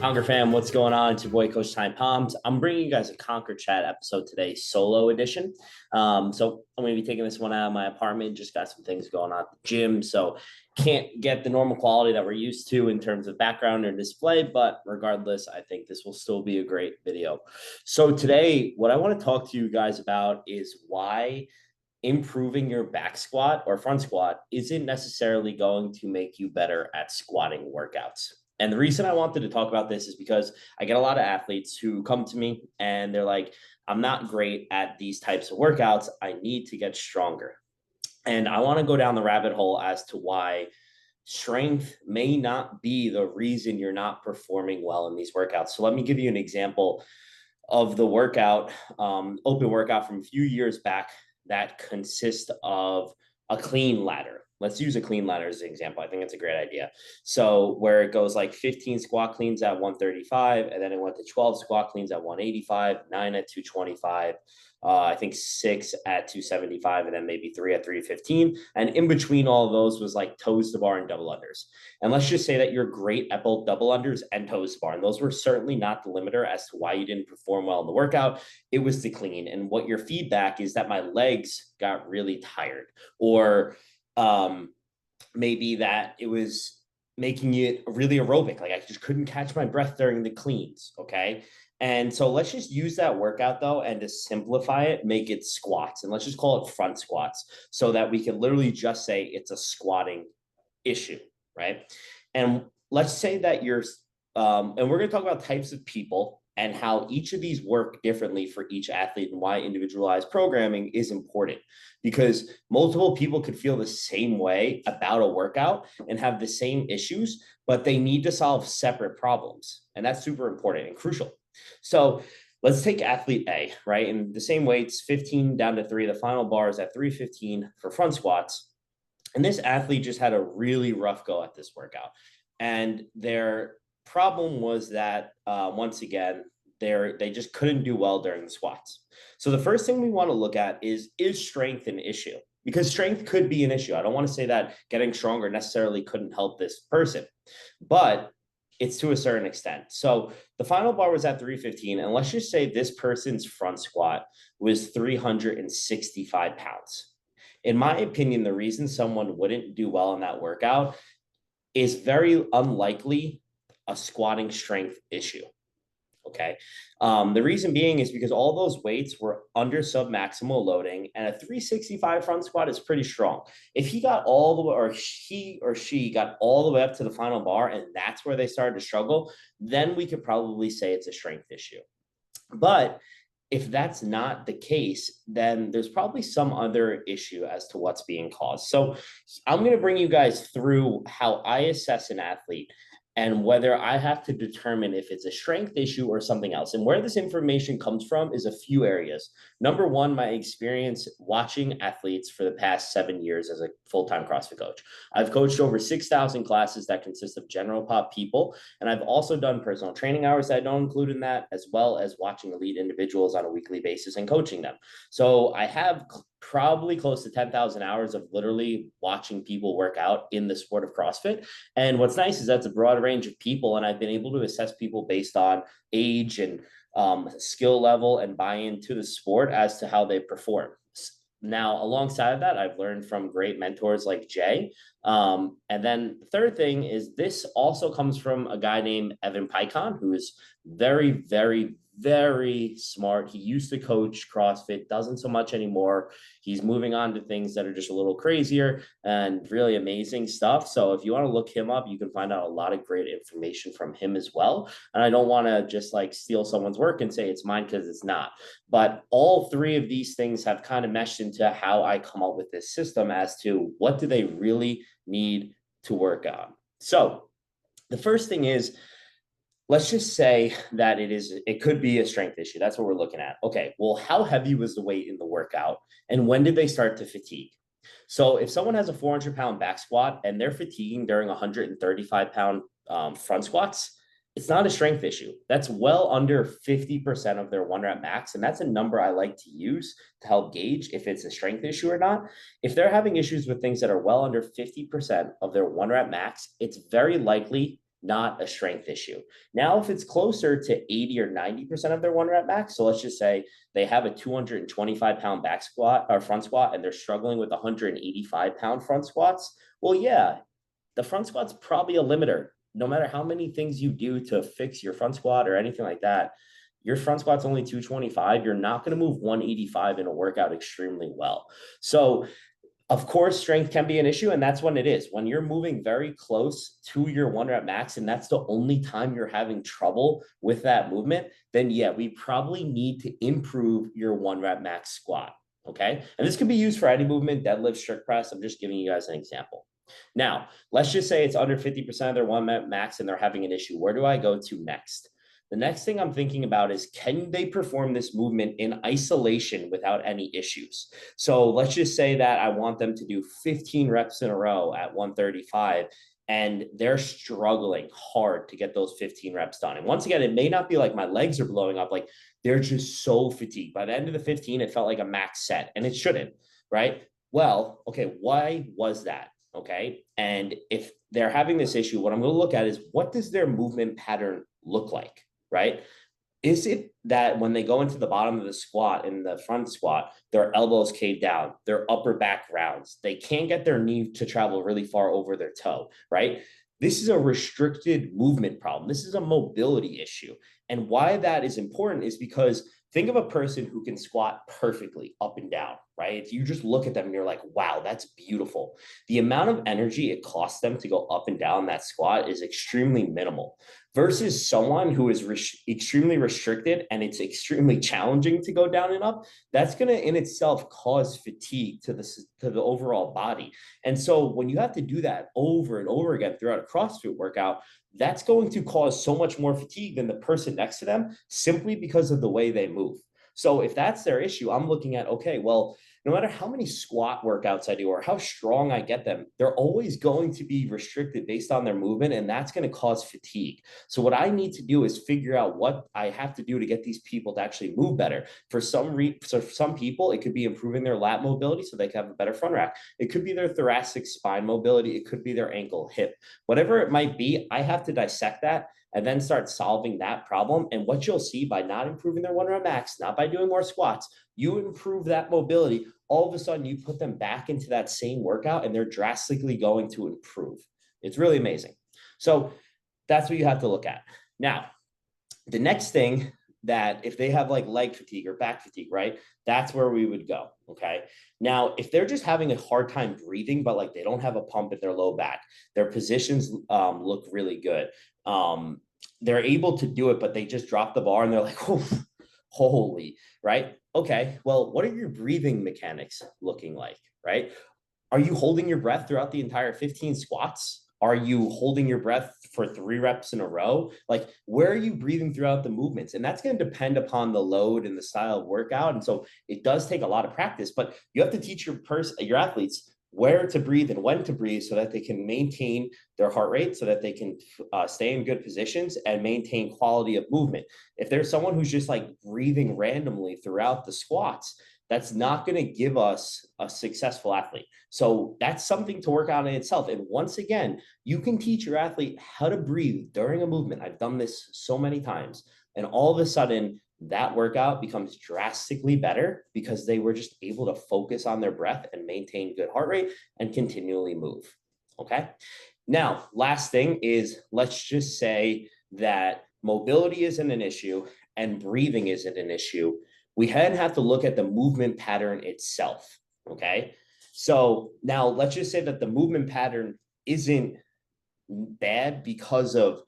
Conquer fam, what's going on? It's your boy Coach Ty Palms. I'm bringing you guys a Conquer Chat episode today, solo edition. So I'm going to be taking this one out of my apartment. Just got some things going on at the gym, so can't get the normal quality that we're used to in terms of background or display. But regardless, I think this will still be a great video. So today, what I want to talk to you guys about is why improving your back squat or front squat isn't necessarily going to make you better at squatting workouts. And the reason I wanted to talk about this is because I get a lot of athletes who come to me and they're like, I'm not great at these types of workouts. I need to get stronger. And I want to go down the rabbit hole as to why strength may not be the reason you're not performing well in these workouts. So let me give you an example of the workout, open workout from a few years back that consists of a clean ladder. Let's use a clean ladder as an example. I think it's a great idea. So where it goes like 15 squat cleans at 135, and then it went to 12 squat cleans at 185, 9 at 225, I think 6 at 275, and then maybe 3 at 315. And in between all of those was like toes to bar and double unders. And let's just say that you're great at both double unders and toes to bar. And those were certainly not the limiter as to why you didn't perform well in the workout. It was the clean. And what your feedback is that my legs got really tired, or maybe that it was making it really aerobic. Like I just couldn't catch my breath during the cleans. Okay. And so let's just use that workout though, and to simplify it, make it squats. And let's just call it front squats so that we can literally just say it's a squatting issue, right? And let's say that and we're going to talk about types of people and how each of these work differently for each athlete and why individualized programming is important, because multiple people could feel the same way about a workout and have the same issues, but they need to solve separate problems. And that's super important and crucial. So let's take athlete A, right? And the same weights, 15 down to 3. The final bar is at 315 for front squats. And this athlete just had a really rough go at this workout. And their problem was that, once again, they just couldn't do well during the squats. So the first thing we want to look at is strength an issue? Because strength could be an issue. I don't want to say that getting stronger necessarily couldn't help this person, but it's to a certain extent. So the final bar was at 315, and let's just say this person's front squat was 365 pounds. In my opinion, the reason someone wouldn't do well in that workout is very unlikely a squatting strength issue. Okay. The reason being is because all those weights were under submaximal loading, and a 365 front squat is pretty strong. If he got all the way, or he or she got all the way up to the final bar, and that's where they started to struggle, then we could probably say it's a strength issue. But if that's not the case, then there's probably some other issue as to what's being caused. So I'm going to bring you guys through how I assess an athlete and whether I have to determine if it's a strength issue or something else. And where this information comes from is a few areas. Number one, my experience watching athletes for the past 7 years as a full-time CrossFit coach. I've coached over 6,000 classes that consist of general pop people. And I've also done personal training hours that I don't include in that, as well as watching elite individuals on a weekly basis and coaching them. So I have probably close to 10,000 hours of literally watching people work out in the sport of CrossFit. And what's nice is that's a broad range of people, and I've been able to assess people based on age and skill level and buy-in to the sport as to how they perform. Now, alongside of that, I've learned from great mentors like Jay. And then the third thing is this also comes from a guy named Evan Pycon, who is very, very, very smart. He used to coach CrossFit, doesn't so much anymore. He's moving on to things that are just a little crazier and really amazing stuff. So if you want to look him up, you can find out a lot of great information from him as well. And I don't want to just like steal someone's work and say it's mine, because it's not. But all three of these things have kind of meshed into how I come up with this system as to what do they really need to work on. So the first thing is, let's just say that it could be a strength issue. That's what we're looking at. Okay, well, how heavy was the weight in the workout, and when did they start to fatigue? So if someone has a 400-pound back squat and they're fatiguing during 135-pound front squats, it's not a strength issue. That's well under 50% of their 1 rep max. And that's a number I like to use to help gauge if it's a strength issue or not. If they're having issues with things that are well under 50% of their 1 rep max, it's very likely not a strength issue. Now, if it's closer to 80 or 90% of their one rep max, so let's just say they have a 225-pound back squat or front squat and they're struggling with 185-pound front squats, well, yeah, the front squat's probably a limiter. No matter how many things you do to fix your front squat or anything like that, your front squat's only 225. You're not going to move 185 in a workout extremely well. So of course, strength can be an issue, and that's when it is. When you're moving very close to your one rep max, and that's the only time you're having trouble with that movement, then yeah, we probably need to improve your one rep max squat. Okay. And this can be used for any movement, deadlift, strict press. I'm just giving you guys an example. Now, let's just say it's under 50% of their one rep max and they're having an issue. Where do I go to next? The next thing I'm thinking about is, can they perform this movement in isolation without any issues? So let's just say that I want them to do 15 reps in a row at 135 and they're struggling hard to get those 15 reps done. And once again, it may not be like my legs are blowing up, like they're just so fatigued. By the end of the 15, it felt like a max set, and it shouldn't, right? Well, okay, why was that? Okay. And if they're having this issue, what I'm going to look at is, what does their movement pattern look like? Right? Is it that when they go into the bottom of the squat, in the front squat, their elbows cave down, their upper back rounds, they can't get their knee to travel really far over their toe, right? This is a restricted movement problem. This is a mobility issue. And why that is important is because think of a person who can squat perfectly up and down, right? You just look at them and you're like, wow, that's beautiful. The amount of energy it costs them to go up and down that squat is extremely minimal, versus someone who is extremely restricted and it's extremely challenging to go down and up. That's going to in itself cause fatigue to the overall body. And so when you have to do that over and over again throughout a CrossFit workout, that's going to cause so much more fatigue than the person next to them, simply because of the way they move. So if that's their issue, I'm looking at, okay, well, no matter how many squat workouts I do or how strong I get them, they're always going to be restricted based on their movement, and that's going to cause fatigue. So what I need to do is figure out what I have to do to get these people to actually move better. For some people, it could be improving their lat mobility so they can have a better front rack. It could be their thoracic spine mobility. It could be their ankle, hip, whatever it might be. I have to dissect that and then start solving that problem. And what you'll see, by not improving their one rep max, not by doing more squats, you improve that mobility. All of a sudden, you put them back into that same workout and they're drastically going to improve. It's really amazing. So that's what you have to look at. Now, the next thing, that if they have like leg fatigue or back fatigue, right? That's where we would go. Okay. Now, if they're just having a hard time breathing, but like they don't have a pump in their low back, their positions look really good. They're able to do it, but they just drop the bar and they're like, oh, holy, right? Okay. Well, what are your breathing mechanics looking like, right? Are you holding your breath throughout the entire 15 squats? Are you holding your breath for 3 reps in a row? Like, where are you breathing throughout the movements? And that's going to depend upon the load and the style of workout. And so it does take a lot of practice, but you have to teach your athletes where to breathe and when to breathe so that they can maintain their heart rate, so that they can stay in good positions and maintain quality of movement. If there's someone who's just like breathing randomly throughout the squats, that's not going to give us a successful athlete. So that's something to work on in itself. And once again, you can teach your athlete how to breathe during a movement. I've done this so many times. And all of a sudden, that workout becomes drastically better because they were just able to focus on their breath and maintain good heart rate and continually move. Okay. Now, last thing is, let's just say that mobility isn't an issue and breathing isn't an issue. We then have to look at the movement pattern itself. Okay. So now let's just say that the movement pattern isn't bad because of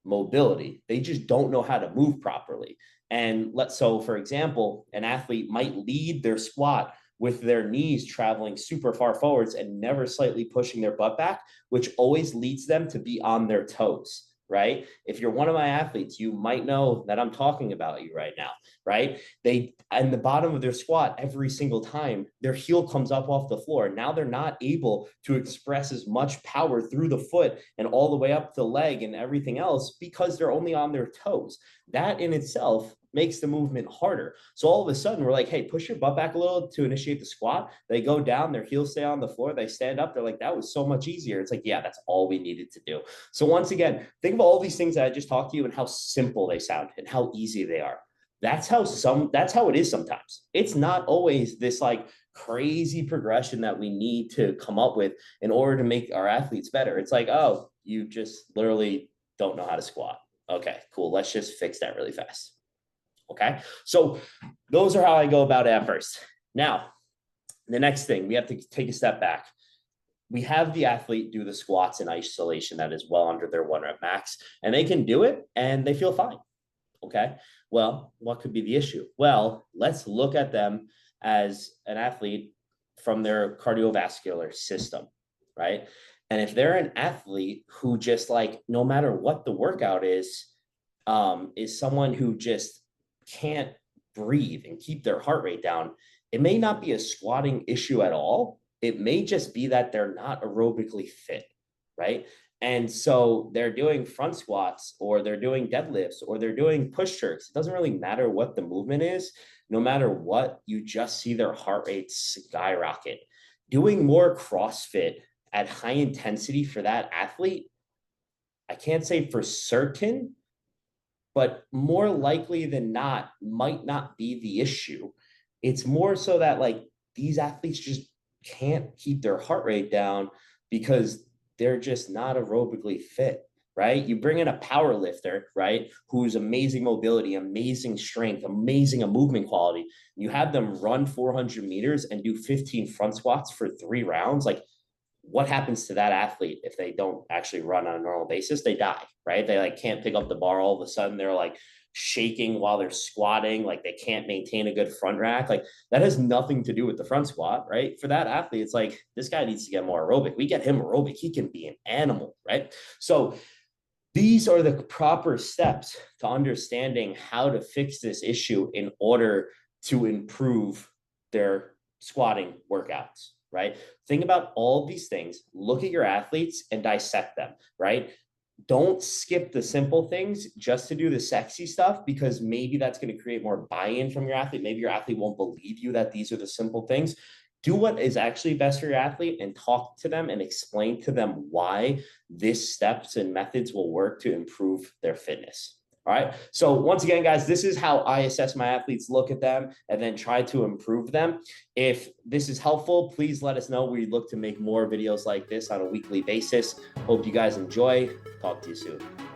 mobility. They just don't know how to move properly. And so for example, an athlete might lead their squat with their knees traveling super far forwards and never slightly pushing their butt back, which always leads them to be on their toes, right? If you're one of my athletes, you might know that I'm talking about you right now, right? They, in the bottom of their squat, every single time, their heel comes up off the floor. Now they're not able to express as much power through the foot and all the way up the leg and everything else because they're only on their toes. That in itself makes the movement harder. So all of a sudden we're like, hey, push your butt back a little to initiate the squat. They go down, their heels stay on the floor, they stand up, they're like, that was so much easier. It's like, yeah, that's all we needed to do. So once again, think of all these things that I just talked to you and how simple they sound and how easy they are. That's how it is sometimes. It's not always this like crazy progression that we need to come up with in order to make our athletes better. It's like, oh, you just literally don't know how to squat. Okay, cool. Let's just fix that really fast. Okay. So those are how I go about it at first. Now, the next thing, we have to take a step back. We have the athlete do the squats in isolation that is well under their 1 rep max, and they can do it and they feel fine. Okay. Well, what could be the issue? Well, let's look at them as an athlete from their cardiovascular system, right? And if they're an athlete who just like, no matter what the workout is someone who just can't breathe and keep their heart rate down, it may not be a squatting issue at all. It may just be that they're not aerobically fit, right? And so they're doing front squats or they're doing deadlifts or they're doing push jerks. It doesn't really matter what the movement is. No matter what, you just see their heart rate skyrocket. Doing more CrossFit at high intensity for that athlete, I can't say for certain, but more likely than not, might not be the issue. It's more so that like these athletes just can't keep their heart rate down because they're just not aerobically fit, right? You bring in a power lifter, right, who's amazing mobility, amazing strength, amazing movement quality. You have them run 400 meters and do 15 front squats for 3 rounds. Like, what happens to that athlete if they don't actually run on a normal basis? They die, right? They like can't pick up the bar. All of a sudden they're like shaking while they're squatting. Like they can't maintain a good front rack. Like that has nothing to do with the front squat, right? For that athlete, it's like, this guy needs to get more aerobic. We get him aerobic, he can be an animal, right? So these are the proper steps to understanding how to fix this issue in order to improve their squatting workouts, right? Think about all these things, look at your athletes and dissect them, right? Don't skip the simple things just to do the sexy stuff, because maybe that's going to create more buy-in from your athlete. Maybe your athlete won't believe you that these are the simple things. Do what is actually best for your athlete and talk to them and explain to them why these steps and methods will work to improve their fitness. All right. So once again, guys, this is how I assess my athletes, look at them, and then try to improve them. If this is helpful, please let us know. We look to make more videos like this on a weekly basis. Hope you guys enjoy. Talk to you soon.